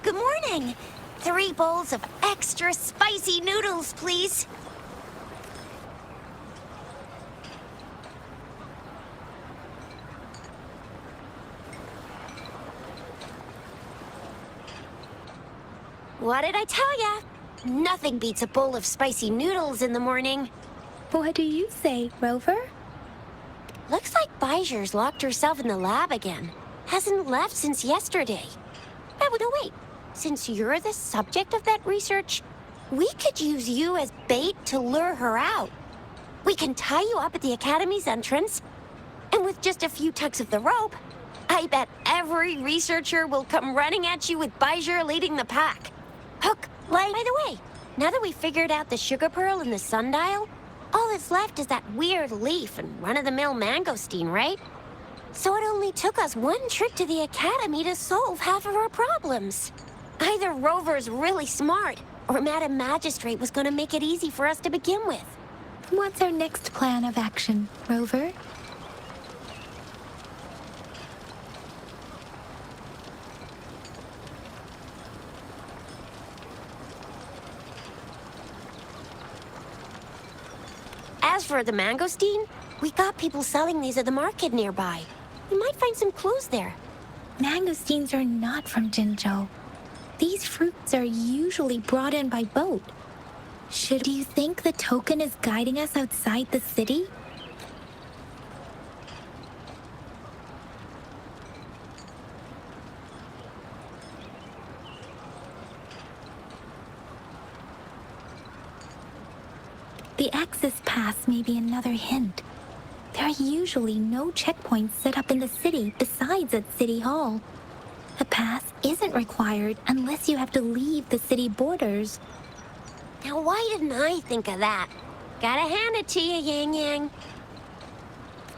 Good morning. 3 bowls of extra spicy noodles, please. What did I tell ya? Nothing beats a bowl of spicy noodles in the morning. What do you say, Rover? Looks like Bijur's locked herself in the lab again. Hasn't left since yesterday. Oh, no, wait. Since you're the subject of that research, we could use you as bait to lure her out. We can tie you up at the Academy's entrance, and with just a few tugs of the rope, I bet every researcher will come running at you with Bijur leading the pack. Hook, line. By the way, now that we've figured out the sugar pearl and the sundial, all that's left is that weird leaf and run-of-the-mill mangosteen, right? So it only took us 1 trip to the Academy to solve half of our problems. Either Rover's really smart, or Madam Magistrate was going to make it easy for us to begin with. What's our next plan of action, Rover? As for the mangosteen, we got people selling these at the market nearby. We might find some clues there. Mangosteens are not from Jinzhou. These fruits are usually brought in by boat. Do you think the token is guiding us outside the city? The access pass may be another hint. There are usually no checkpoints set up in the city besides at City Hall. A pass isn't required unless you have to leave the city borders. Now, why didn't I think of that? Gotta hand it to you, Yang Yang.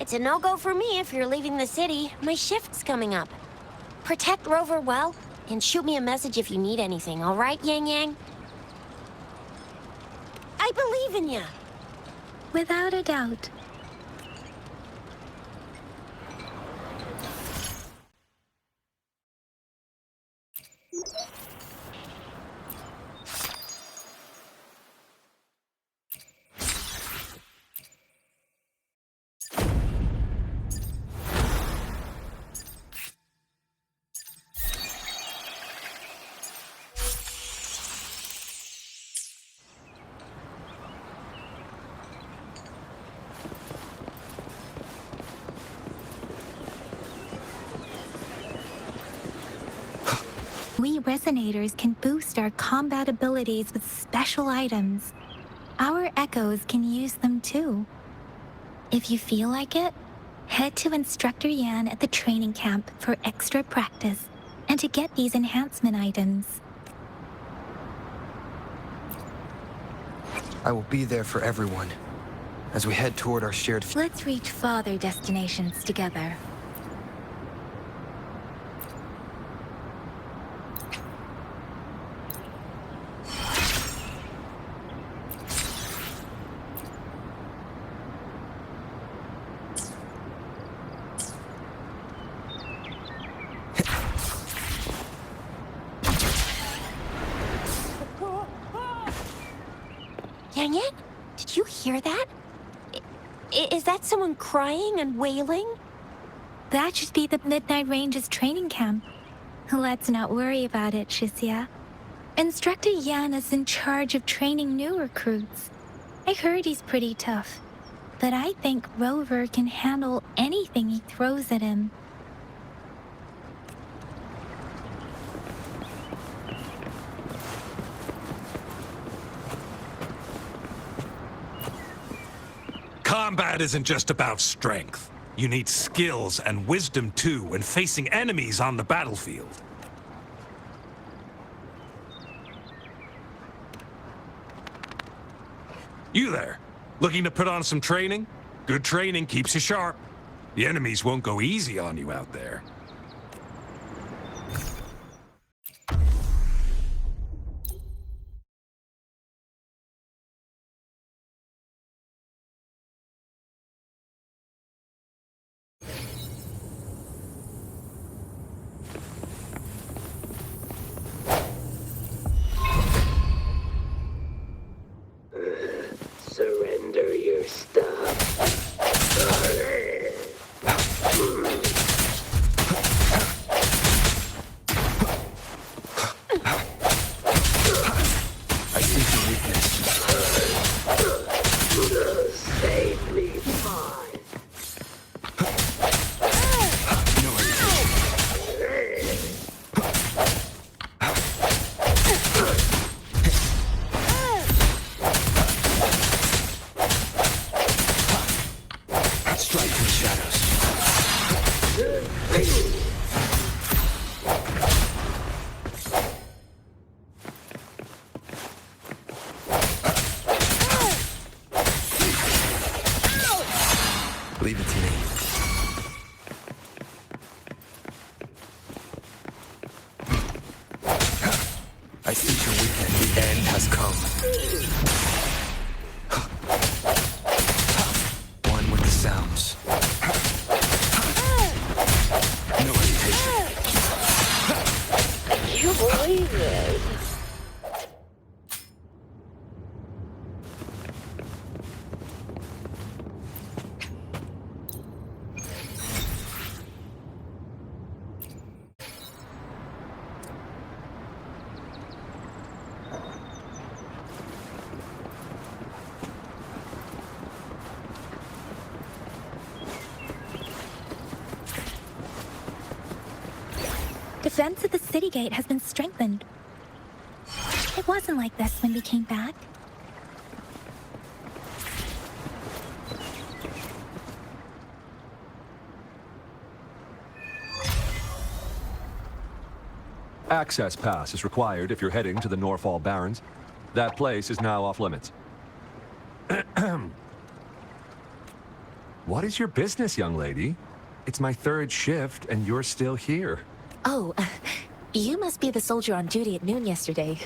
It's a no-go for me if you're leaving the city. My shift's coming up. Protect Rover well, and shoot me a message if you need anything, all right, Yang Yang? I believe in you. Without a doubt. We resonators can boost our combat abilities with special items. Our echoes can use them too. If you feel like it, head to Instructor Yan at the training camp for extra practice and to get these enhancement items. I will be there for everyone as we head toward our shared future. Let's reach farther destinations together. Yang Yang, did you hear that? Is that someone crying and wailing? That should be the Midnight Range's training camp. Let's not worry about it, Shixia. Instructor Yan is in charge of training new recruits. I heard he's pretty tough, but I think Rover can handle anything he throws at him. Combat isn't just about strength. You need skills and wisdom too when facing enemies on the battlefield. You there, looking to put on some training? Good training keeps you sharp. The enemies won't go easy on you out there. I sense your weakness. Safely fine. No hesitation. Strike through shadows. Leave it to me. I see your weakness. The end has come. One with the sounds. No hesitation. Can you believe this? Defense of the city gate has been strengthened. It wasn't like this when we came back. Access pass is required if you're heading to the Norfall Barrens. That place is now off limits. What is your business, young lady? It's my third shift, and you're still here. Oh, you must be the soldier on duty at noon yesterday.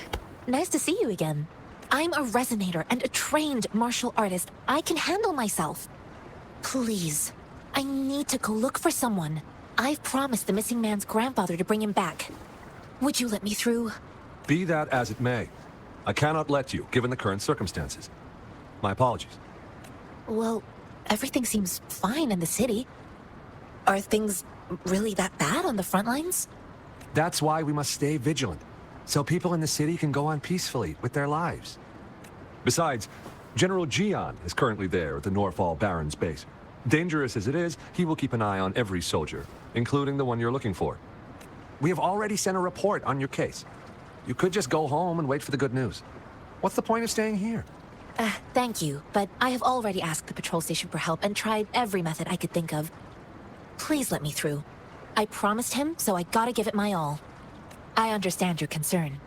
Nice to see you again. I'm a resonator and a trained martial artist. I can handle myself. Please, I need to go look for someone. I've promised the missing man's grandfather to bring him back. Would you let me through? Be that as it may, I cannot let you, given the current circumstances. My apologies. Well, everything seems fine in the city. Are things really that bad on the front lines? That's why we must stay vigilant, so people in the city can go on peacefully with their lives. Besides, General Jian is currently there at the Norfall Barrens base. Dangerous as it is, he will keep an eye on every soldier, including the one you're looking for. We have already sent a report on your case. You could just go home and wait for the good news. What's the point of staying here? Thank you, but I have already asked the patrol station for help and tried every method I could think of. Please let me through. I promised him, so I gotta give it my all. I understand your concern.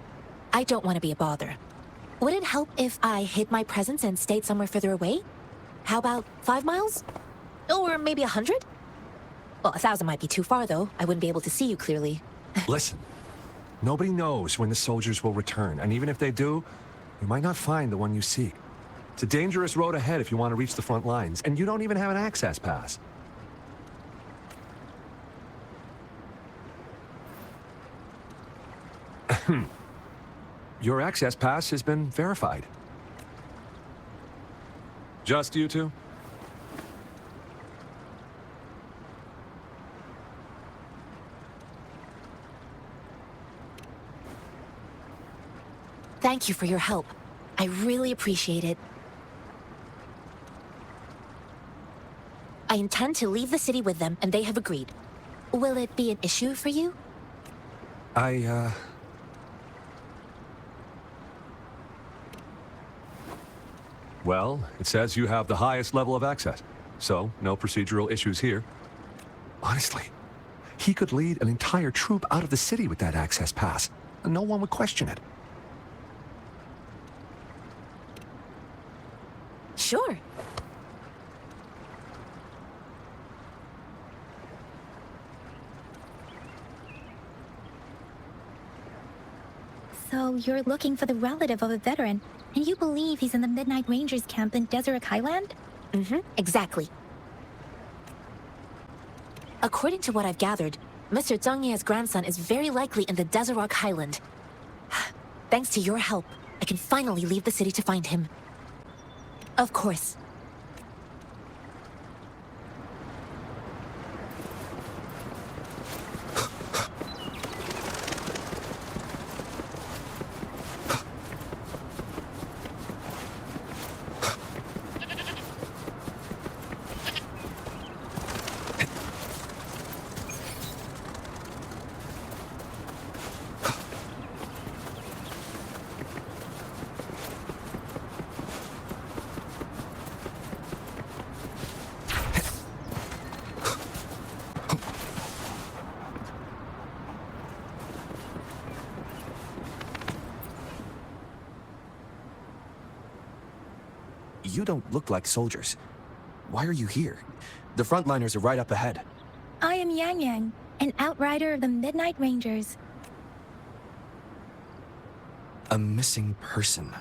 I don't want to be a bother. Would it help if I hid my presence and stayed somewhere further away? How about 5 miles? Or maybe 100? Well, 1,000 might be too far, though. I wouldn't be able to see you clearly. Listen, nobody knows when the soldiers will return, and even if they do, you might not find the one you seek. It's a dangerous road ahead if you want to reach the front lines, and you don't even have an access pass. Your access pass has been verified. Just you two? Thank you for your help. I really appreciate it. I intend to leave the city with them, and they have agreed. Will it be an issue for you? Well, it says you have the highest level of access, so no procedural issues here. Honestly, he could lead an entire troop out of the city with that access pass, and no one would question it. Sure. So you're looking for the relative of a veteran, and you believe he's in the Midnight Rangers camp in Deseret Highland? Exactly. According to what I've gathered, Mr. Zhang Ye's grandson is very likely in the Deseret Highland. Thanks to your help, I can finally leave the city to find him. Of course. You don't look like soldiers. Why are you here? The frontliners are right up ahead. I am Yang Yang, an outrider of the Midnight Rangers. A missing person.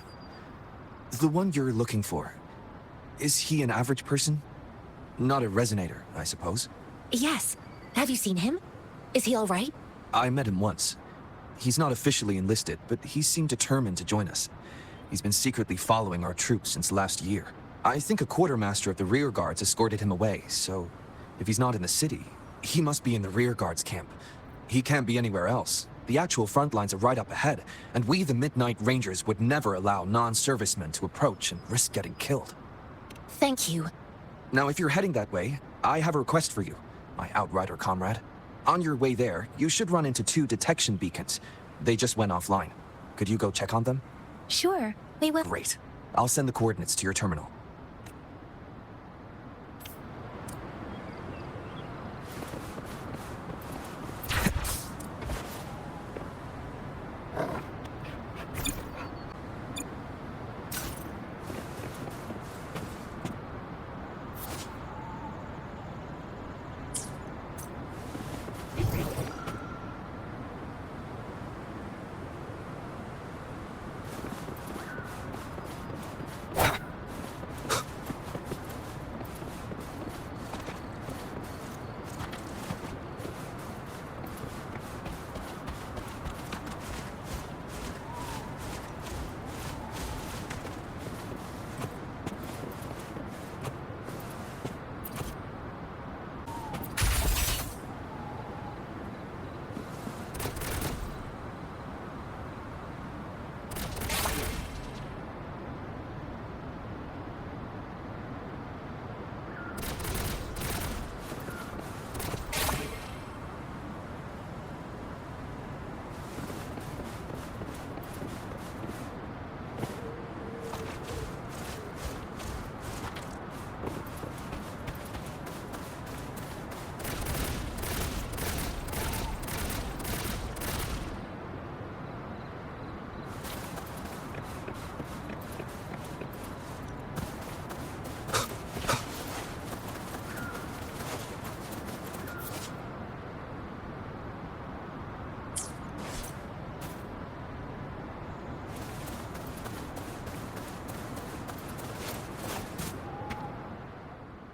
The one you're looking for. Is he an average person? Not a resonator, I suppose. Yes. Have you seen him? Is he all right? I met him once. He's not officially enlisted, but he seemed determined to join us. He's been secretly following our troops since last year. I think a quartermaster of the rear guards escorted him away, so if he's not in the city, he must be in the rear guards camp. He can't be anywhere else. The actual front lines are right up ahead, and we, the Midnight Rangers, would never allow non-servicemen to approach and risk getting killed. Thank you. Now, if you're heading that way, I have a request for you, my outrider comrade. On your way there, you should run into 2 detection beacons. They just went offline. Could you go check on them? Sure, we will. Great. I'll send the coordinates to your terminal.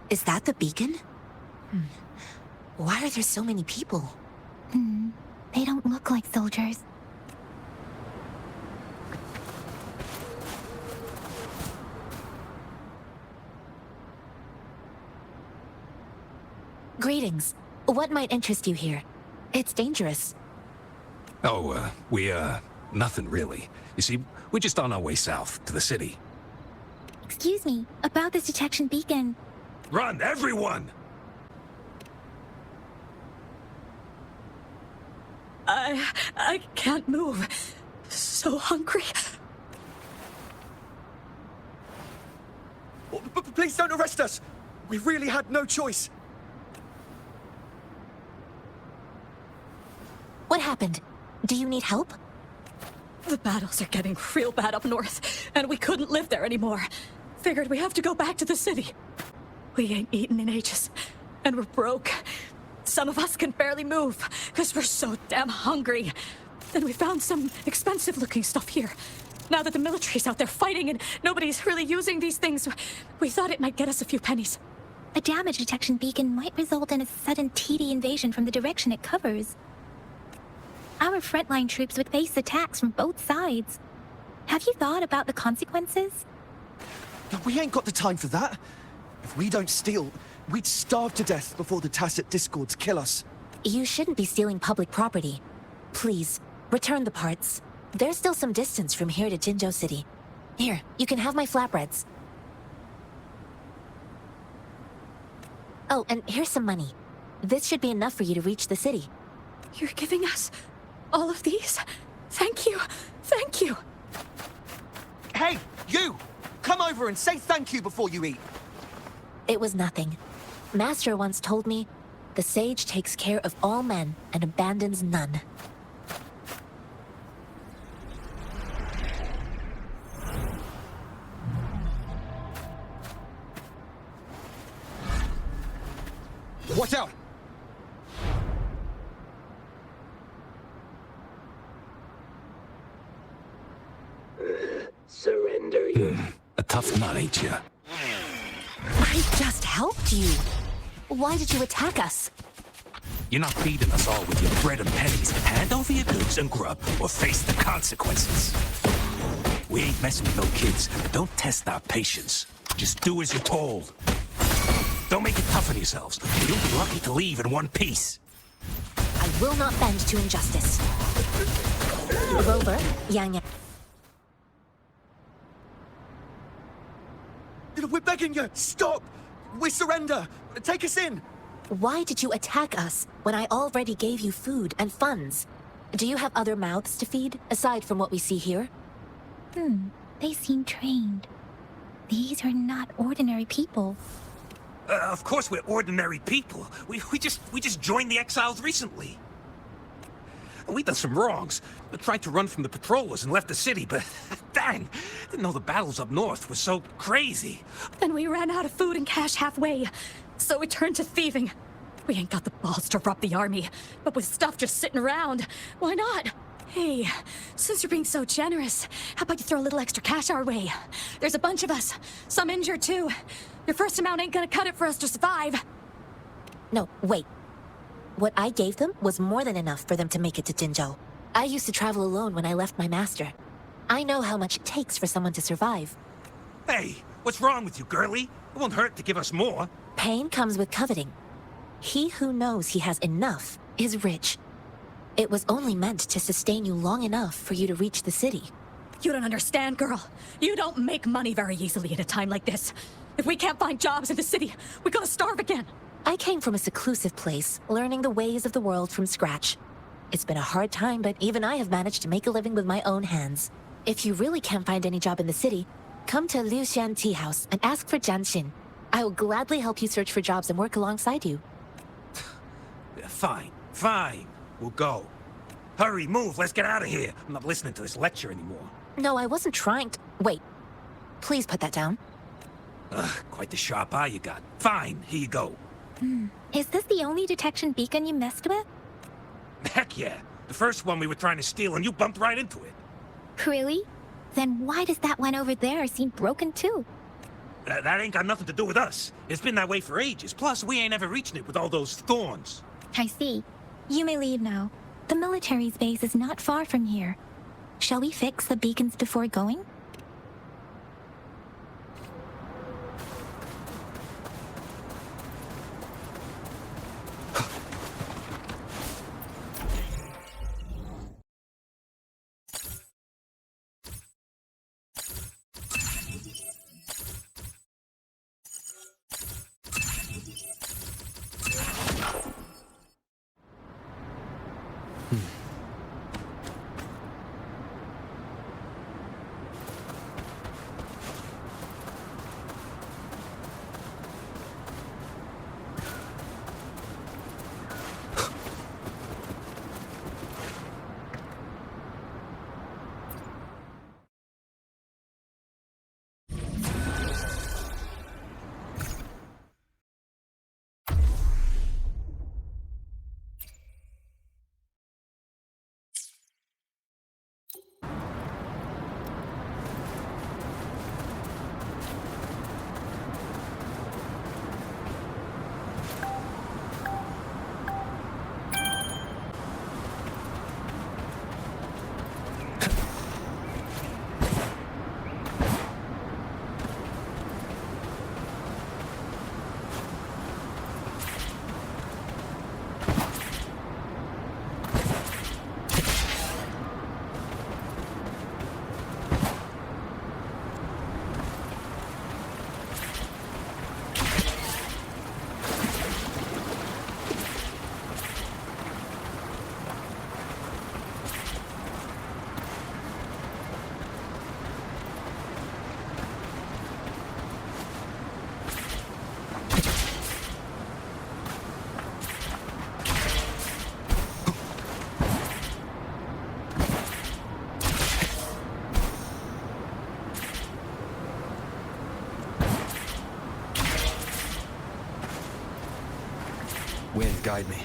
Is that the beacon? Why are there so many people? They don't look like soldiers. Greetings. What might interest you here? It's dangerous. Oh, nothing really. You see, we're just on our way south to the city. Excuse me, about this detection beacon. Run, everyone! I can't move. So hungry. Please don't arrest us! We really had no choice. What happened? Do you need help? The battles are getting real bad up north, and we couldn't live there anymore. Figured we have to go back to the city. We ain't eaten in ages, and we're broke. Some of us can barely move, because we're so damn hungry. Then we found some expensive-looking stuff here. Now that the military's out there fighting and nobody's really using these things, we thought it might get us a few pennies. A damage detection beacon might result in a sudden TD invasion from the direction it covers. Our frontline troops would face attacks from both sides. Have you thought about the consequences? We ain't got the time for that. If we don't steal, we'd starve to death before the Tacet discords kill us. You shouldn't be stealing public property. Please, return the parts. There's still some distance from here to Jinzhou City. Here, you can have my flatbreads. Oh, and here's some money. This should be enough for you to reach the city. You're giving us all of these? Thank you. Thank you. Hey, you! Come over and say thank you before you eat. It was nothing. Master once told me, the sage takes care of all men and abandons none. Watch out! Surrender you. A tough nut, ain't you? I just helped you. Why did you attack us? You're not feeding us all with your bread and pennies. Hand over your goods and grub, or face the consequences. We ain't messing with no kids. Don't test our patience. Just do as you're told. Don't make it tough on yourselves. You'll be lucky to leave in one piece. I will not bend to injustice. Rover, Yang Yang. We're begging you! Stop! We surrender! Take us in! Why did you attack us when I already gave you food and funds? Do you have other mouths to feed, aside from what we see here? They seem trained. These are not ordinary people. Of course we're ordinary people. We just joined the exiles recently. We done some wrongs. We tried to run from the patrollers and left the city, but dang, didn't know the battles up north were so crazy. Then we ran out of food and cash halfway, so we turned to thieving. We ain't got the balls to rob the army, but with stuff just sitting around, why not? Hey, since you're being so generous, how about you throw a little extra cash our way? There's a bunch of us, some injured too. Your first amount ain't gonna cut it for us to survive. No, wait. What I gave them was more than enough for them to make it to Jinzhou. I used to travel alone when I left my master. I know how much it takes for someone to survive. Hey, what's wrong with you, girlie? It won't hurt to give us more. Pain comes with coveting. He who knows he has enough is rich. It was only meant to sustain you long enough for you to reach the city. You don't understand, girl. You don't make money very easily in a time like this. If we can't find jobs in the city, we're gonna starve again. I came from a seclusive place, learning the ways of the world from scratch. It's been a hard time, but even I have managed to make a living with my own hands. If you really can't find any job in the city, come to Liu Xian Tea House and ask for Jian Xin. I will gladly help you search for jobs and work alongside you. Fine. We'll go. Hurry, move, let's get out of here. I'm not listening to this lecture anymore. No, I wasn't trying to... Wait. Please put that down. Quite the sharp eye you got. Fine, here you go. Is this the only detection beacon you messed with? Heck yeah. The first one we were trying to steal and you bumped right into it. Really? Then why does that one over there seem broken too? That ain't got nothing to do with us. It's been that way for ages. Plus, we ain't ever reaching it with all those thorns. I see. You may leave now. The military's base is not far from here. Shall we fix the beacons before going? Wind, guide me.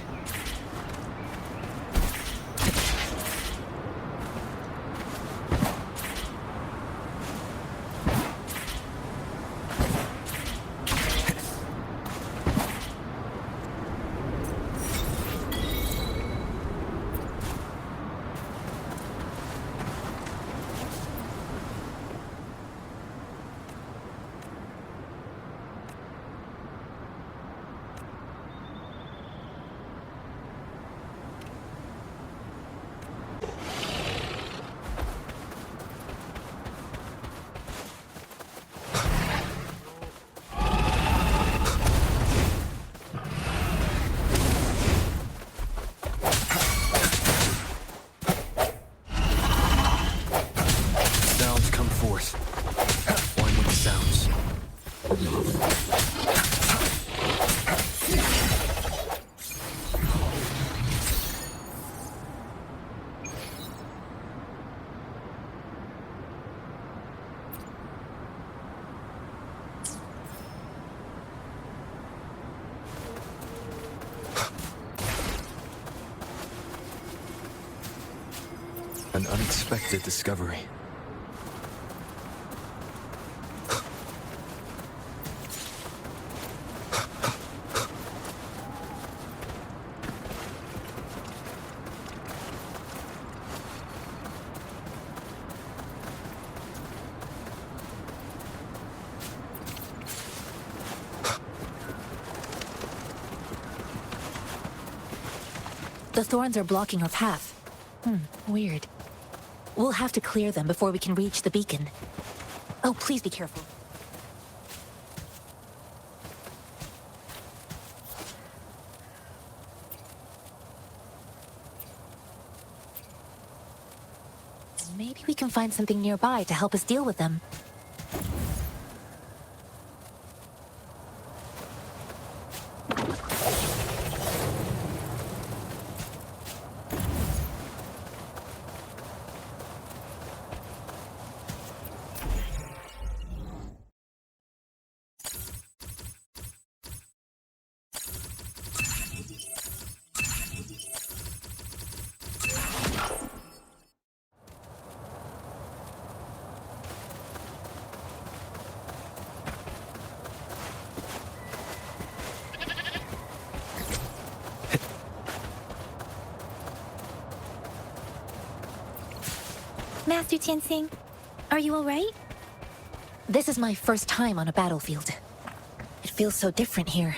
An unexpected discovery. The thorns are blocking our path. Weird. We'll have to clear them before we can reach the beacon. Oh, please be careful. Maybe we can find something nearby to help us deal with them. Master Tianxing, are you alright? This is my first time on a battlefield. It feels so different here.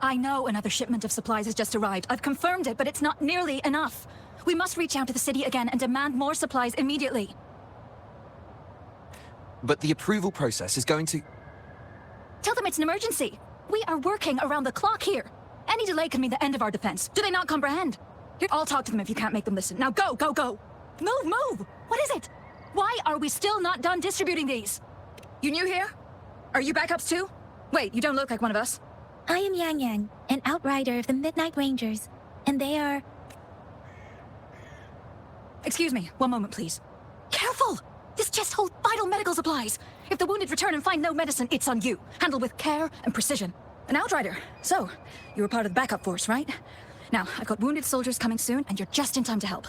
I know another shipment of supplies has just arrived. I've confirmed it, but it's not nearly enough. We must reach out to the city again and demand more supplies immediately. But the approval process is going to... Tell them it's an emergency. We are working around the clock here. Any delay can mean the end of our defense. Do they not comprehend? Here, I'll talk to them if you can't make them listen. Now go, go, go! Move, move! What is it? Why are we still not done distributing these? You new here? Are you backups too? Wait, you don't look like one of us. I am Yang Yang, an outrider of the Midnight Rangers, and they are... Excuse me, one moment please. Careful! This chest holds vital medical supplies. If the wounded return and find no medicine, it's on you. Handle with care and precision. An outrider. So, you were part of the backup force, right? Now, I've got wounded soldiers coming soon, and you're just in time to help.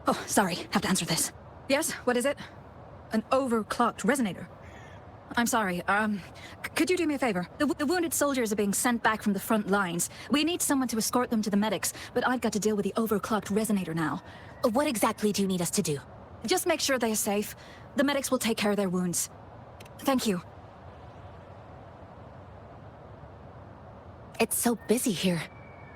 Oh, sorry, have to answer this. Yes, what is it? An overclocked resonator. I'm sorry, could you do me a favor? The wounded soldiers are being sent back from the front lines. We need someone to escort them to the medics, but I've got to deal with the overclocked resonator now. What exactly do you need us to do? Just make sure they are safe. The medics will take care of their wounds. Thank you. It's so busy here.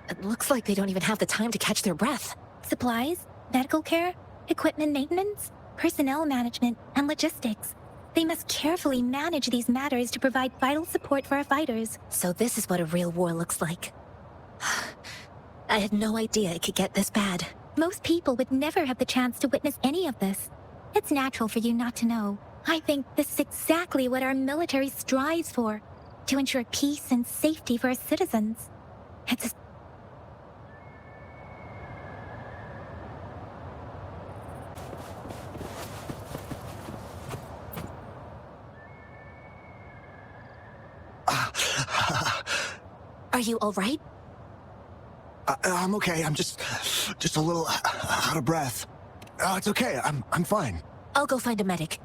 It looks like they don't even have the time to catch their breath. Supplies, medical care, equipment maintenance, personnel management, and logistics. They must carefully manage these matters to provide vital support for our fighters. So this is what a real war looks like. I had no idea it could get this bad. Most people would never have the chance to witness any of this. It's natural for you not to know. I think this is exactly what our military strives for, to ensure peace and safety for our citizens. It's Are you all right? I'm okay. I'm just a little out of breath. It's okay. I'm fine. I'll go find a medic.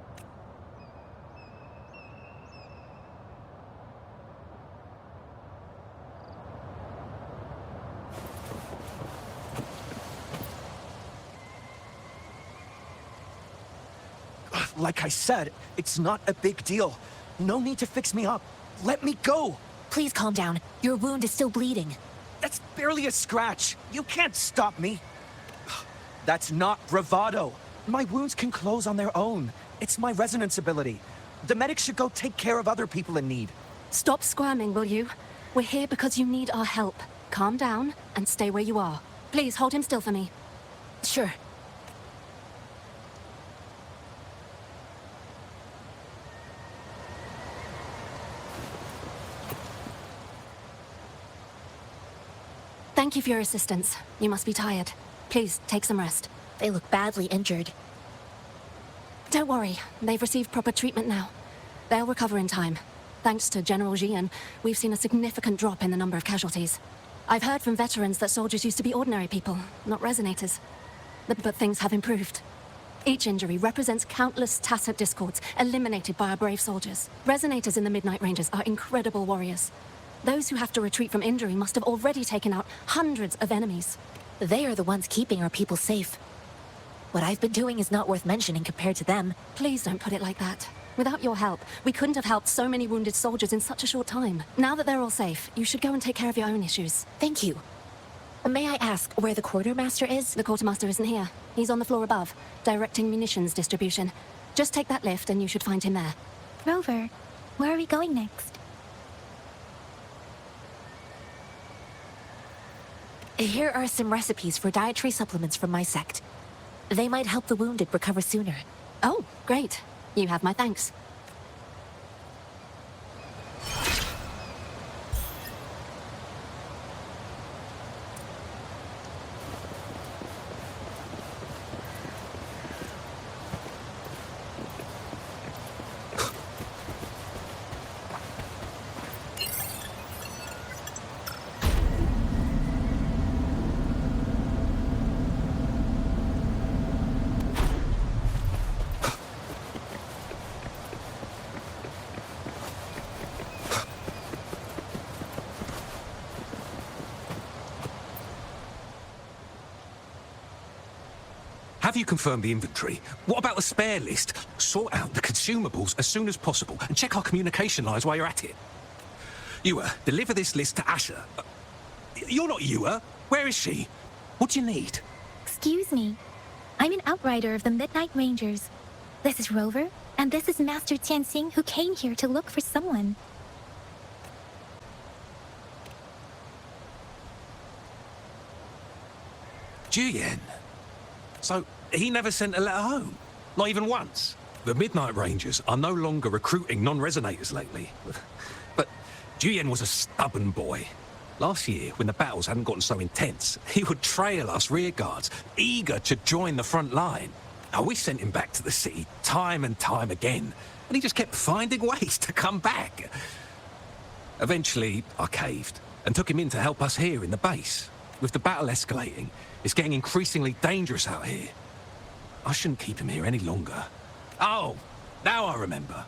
Like I said, it's not a big deal. No need to fix me up. Let me go. Please calm down. Your wound is still bleeding. That's barely a scratch. You can't stop me. That's not bravado. My wounds can close on their own. It's my resonance ability. The medics should go take care of other people in need. Stop squirming, will you? We're here because you need our help. Calm down and stay where you are. Please, hold him still for me. Sure. Thank you for your assistance. You must be tired. Please, take some rest. They look badly injured. Don't worry, they've received proper treatment now. They'll recover in time. Thanks to General Jian, we've seen a significant drop in the number of casualties. I've heard from veterans that soldiers used to be ordinary people, not resonators. But things have improved. Each injury represents countless Tacet discords eliminated by our brave soldiers. Resonators in the Midnight Rangers are incredible warriors. Those who have to retreat from injury must have already taken out hundreds of enemies. They are the ones keeping our people safe. What I've been doing is not worth mentioning compared to them. Please don't put it like that. Without your help, we couldn't have helped so many wounded soldiers in such a short time. Now that they're all safe, you should go and take care of your own issues. Thank you. May I ask where the quartermaster is? The quartermaster isn't here. He's on the floor above, directing munitions distribution. Just take that lift and you should find him there. Rover, where are we going next? Here are some recipes for dietary supplements from my sect. They might help the wounded recover sooner. Oh, great. You have my thanks. Have you confirmed the inventory? What about the spare list? Sort out the consumables as soon as possible and check our communication lines while you're at it. Yua, deliver this list to Asher. You're not Yua. Where is she? What do you need? Excuse me. I'm an outrider of the Midnight Rangers. This is Rover, and this is Master Tianxing, who came here to look for someone. Juyen. So, he never sent a letter home? Not even once? The Midnight Rangers are no longer recruiting non-resonators lately. But Juyen was a stubborn boy. Last year, when the battles hadn't gotten so intense, he would trail us rearguards, eager to join the front line. Now, we sent him back to the city time and time again, and he just kept finding ways to come back. Eventually, I caved and took him in to help us here in the base. With the battle escalating, it's getting increasingly dangerous out here. I shouldn't keep him here any longer. Oh, now I remember.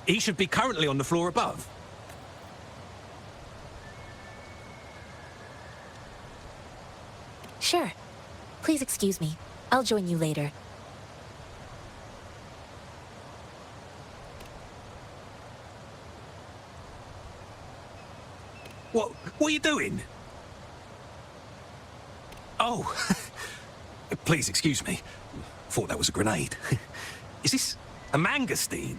He should be currently on the floor above. Sure. Please excuse me. I'll join you later. What are you doing? Oh, please excuse me. Thought that was a grenade. Is this a mangosteen?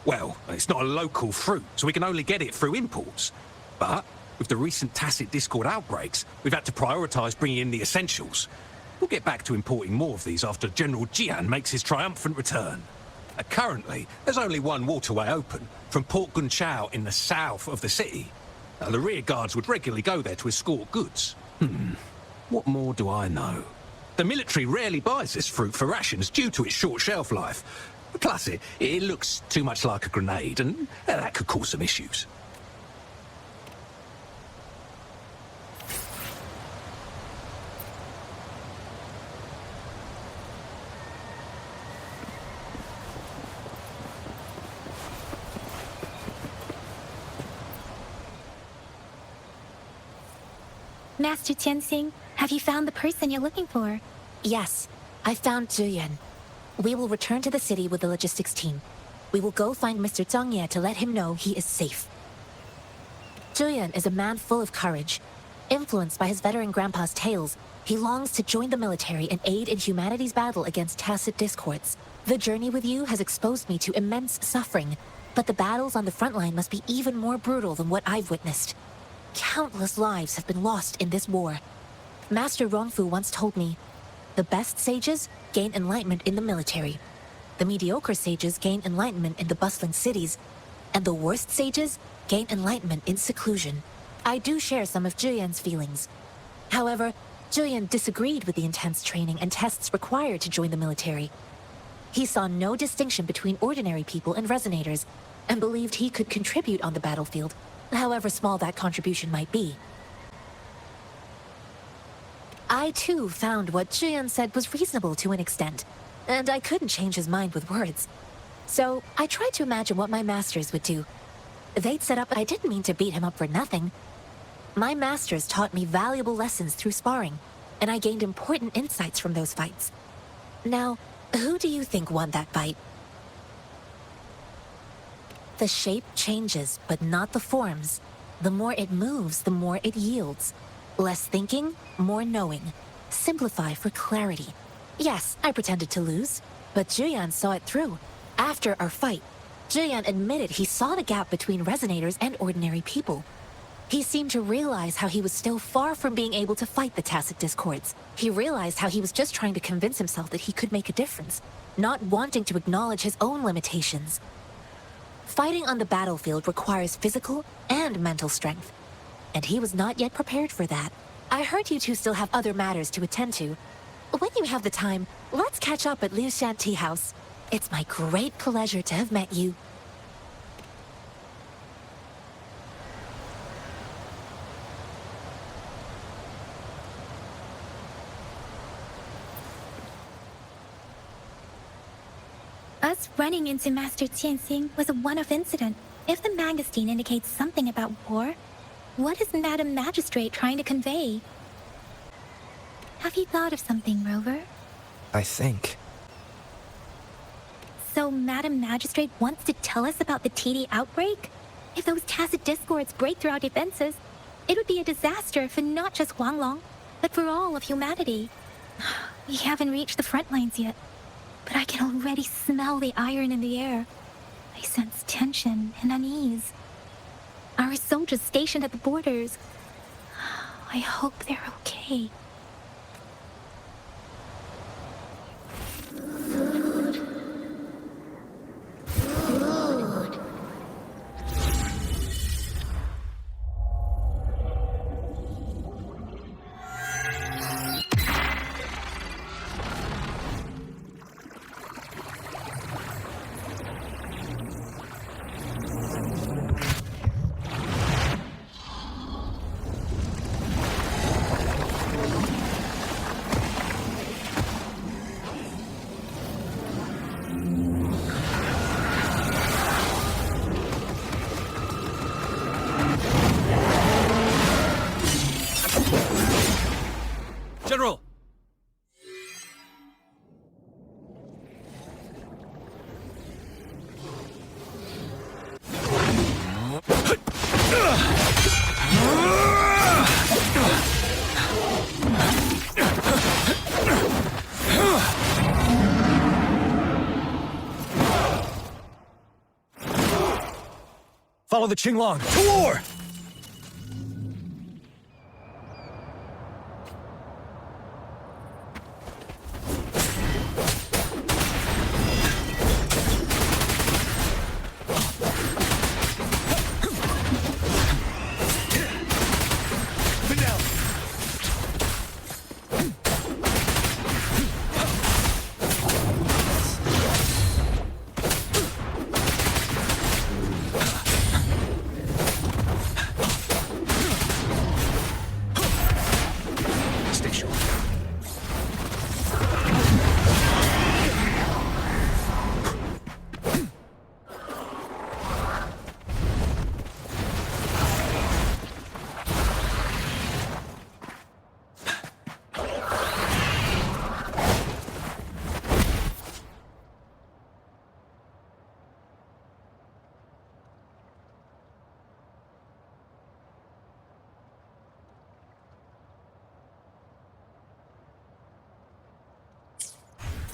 Well, it's not a local fruit, so we can only get it through imports. But with the recent Tacet Discord outbreaks, we've had to prioritize bringing in the essentials. We'll get back to importing more of these after General Jian makes his triumphant return. Currently, there's only one waterway open, from Port Gunchao in the south of the city. The rear guards would regularly go there to escort goods. What more do I know? The military rarely buys this fruit for rations due to its short shelf life. Plus, it looks too much like a grenade, and that could cause some issues. Master Tianxing, have you found the person you're looking for? Yes, I found Zhuyan. We will return to the city with the logistics team. We will go find Mr. Zhang Ye to let him know he is safe. Zhuyan is a man full of courage. Influenced by his veteran grandpa's tales, he longs to join the military and aid in humanity's battle against Tacet discords. The journey with you has exposed me to immense suffering, but the battles on the front line must be even more brutal than what I've witnessed. Countless lives have been lost in this war. Master Rongfu once told me, the best sages gain enlightenment in the military. The mediocre sages gain enlightenment in the bustling cities, and the worst sages gain enlightenment in seclusion. I do share some of Zhuyan's feelings. However, Zhuyan disagreed with the intense training and tests required to join the military. He saw no distinction between ordinary people and resonators, and believed he could contribute on the battlefield, however small that contribution might be. I too found what Zhuyan said was reasonable to an extent, and I couldn't change his mind with words. So I tried to imagine what my masters would do. They'd set up. I didn't mean to beat him up for nothing. My masters taught me valuable lessons through sparring, and I gained important insights from those fights. Now, who do you think won that fight? The shape changes, but not the forms. The more it moves, the more it yields. Less thinking, more knowing. Simplify for clarity. Yes, I pretended to lose, but Zhuyan saw it through. After our fight, Zhuyan admitted he saw the gap between resonators and ordinary people. He seemed to realize how he was still far from being able to fight the Tacet discords. He realized how he was just trying to convince himself that he could make a difference, not wanting to acknowledge his own limitations. Fighting on the battlefield requires physical and mental strength, and he was not yet prepared for that. I heard you two still have other matters to attend to. When you have the time, let's catch up at Liu Shan Tea House. It's my great pleasure to have met you. Us running into Master Tianxing was a one-off incident. If the magazine indicates something about war, what is Madam Magistrate trying to convey? Have you thought of something, Rover? I think. So Madam Magistrate wants to tell us about the TD outbreak? If those Tacet discords break through our defenses, it would be a disaster for not just Huanglong, but for all of humanity. We haven't reached the front lines yet, but I can already smell the iron in the air. I sense tension and unease. Our soldiers stationed at the borders, I hope they're okay. General! Follow the Qinglong to war!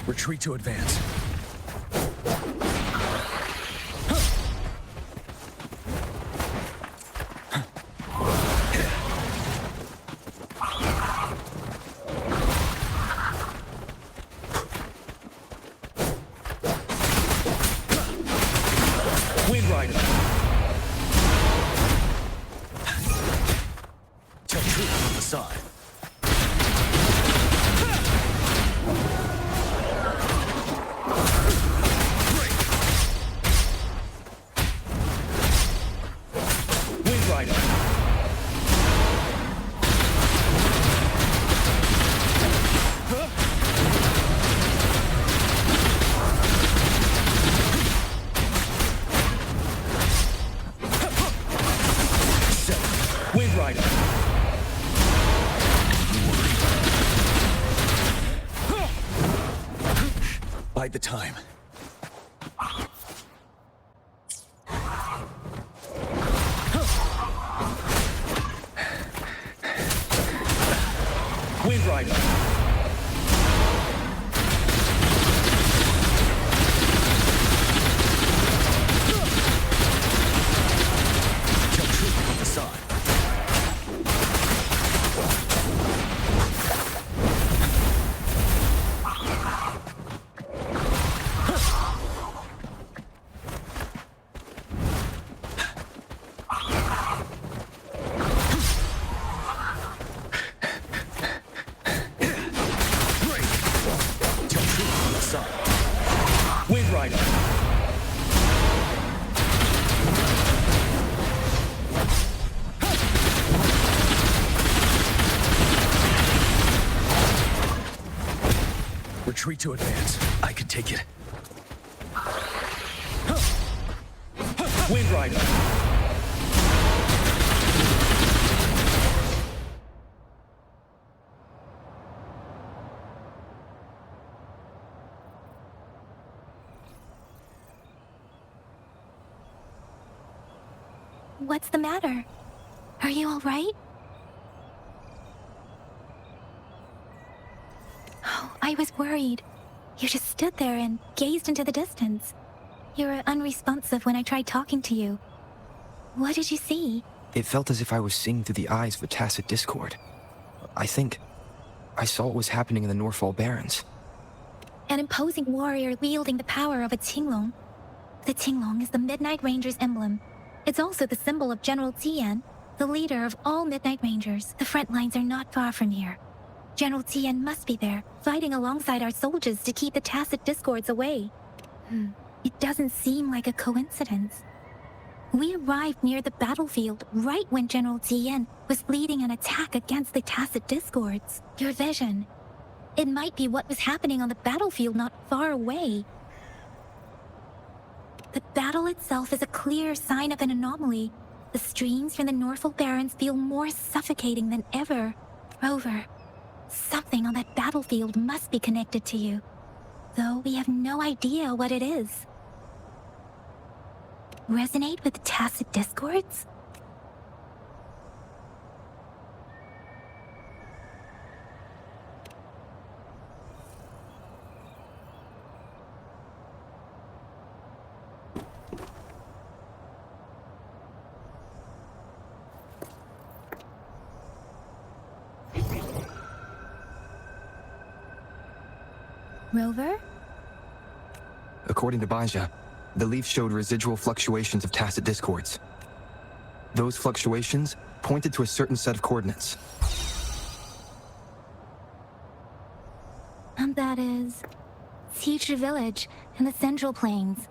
Retreat to advance. Wind Rider. Tell truth on the side. Wind Rider. Wind Rider. Bide the time. Wind Rider. Tell truth on the side. Wind Rider. Retreat to advance. I can take it. Wind Rider. What's the matter? Are you all right? Oh, I was worried. You just stood there and gazed into the distance. You were unresponsive when I tried talking to you. What did you see? It felt as if I was seeing through the eyes of a Tacet discord. I think I saw what was happening in the Norfall Barrens. An imposing warrior wielding the power of a Tinglong. The Tinglong is the Midnight Ranger's emblem. It's also the symbol of General Tien, the leader of all Midnight Rangers. The front lines are not far from here. General Tien must be there, fighting alongside our soldiers to keep the Tacet discords away. It doesn't seem like a coincidence. We arrived near the battlefield right when General Tien was leading an attack against the Tacet discords. Your vision. It might be what was happening on the battlefield not far away. The battle itself is a clear sign of an anomaly. The streams from the Norfall Barrens feel more suffocating than ever. Rover, something on that battlefield must be connected to you, though we have no idea what it is. Resonate with the Tacet discords? Rover? According to Baja, the leaf showed residual fluctuations of Tacet discords. Those fluctuations pointed to a certain set of coordinates. And that is... Teacher Village in the Central Plains.